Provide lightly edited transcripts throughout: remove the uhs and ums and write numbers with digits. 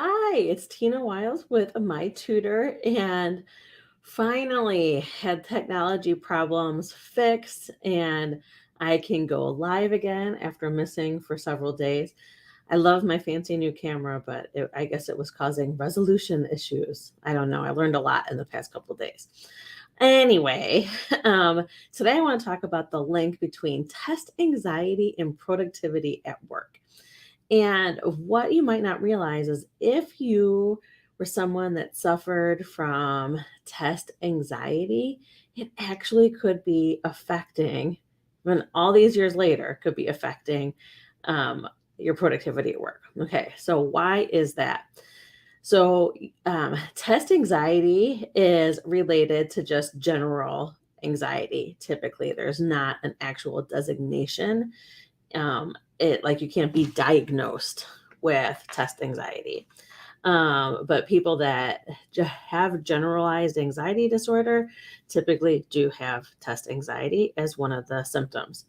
Hi, it's Tina Wiles with My Tutor, and finally had technology problems fixed, and I can go live again after missing for several days. I love my fancy new camera, but I guess it was causing resolution issues. I don't know. I learned a lot in the past couple of days. Anyway, today I want to talk about the link between test anxiety and productivity at work. And what you might not realize is if you were someone that suffered from test anxiety, it actually could be affecting, when all these years later, could be affecting um, your productivity at work. Okay, so why is that? So, test anxiety is related to just general anxiety. Typically, there's not an actual designation, it like you can't be diagnosed with test anxiety. But people that have generalized anxiety disorder typically do have test anxiety as one of the symptoms.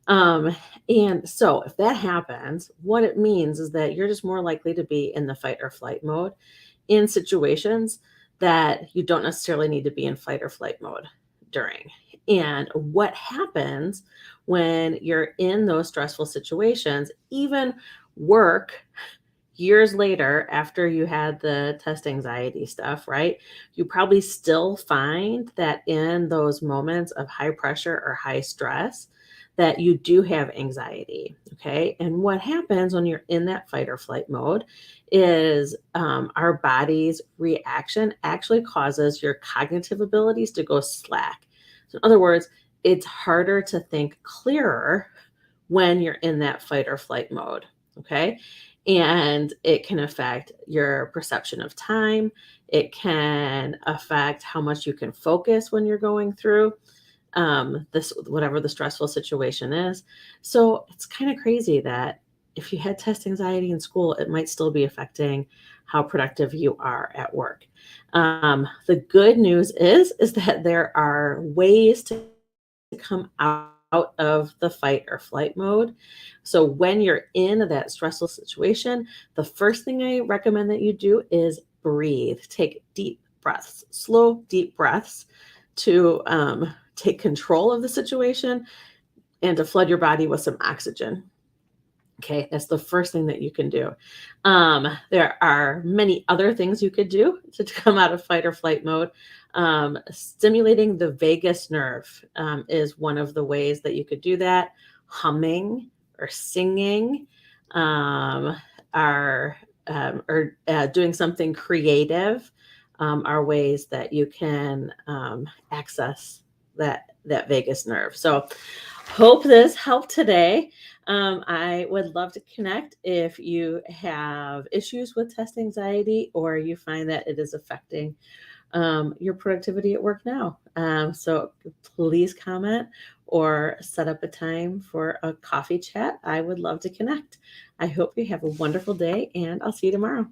Um, and so if that happens, what it means is that you're just more likely to be in the fight or flight mode in situations that you don't necessarily need to be in fight or flight mode during. And what happens when you're in those stressful situations, even work years later after you had the test anxiety stuff, right? You probably still find that in those moments of high pressure or high stress, that you do have anxiety. Okay. And what happens when you're in that fight or flight mode is our body's reaction actually causes your cognitive abilities to go slack. So, in other words, it's harder to think clearer when you're in that fight or flight mode. Okay. And it can affect your perception of time. It can affect how much you can focus when you're going through this, whatever the stressful situation is. So it's kind of crazy that if you had test anxiety in school, it might still be affecting how productive you are at work. The good news is that there are ways to come out of the fight or flight mode. So when you're in that stressful situation, the first thing I recommend that you do is breathe. Take deep breaths, slow, deep breaths to take control of the situation and to flood your body with some oxygen. Okay, that's the first thing that you can do. There are many other things you could do to come out of fight or flight mode. Stimulating the vagus nerve is one of the ways that you could do that. Humming or singing um, are or doing something creative are ways that you can access that vagus nerve. So, hope this helped today. I would love to connect if you have issues with test anxiety or you find that it is affecting your productivity at work now. So please comment or set up a time for a coffee chat. I would love to connect. I hope you have a wonderful day and I'll see you tomorrow.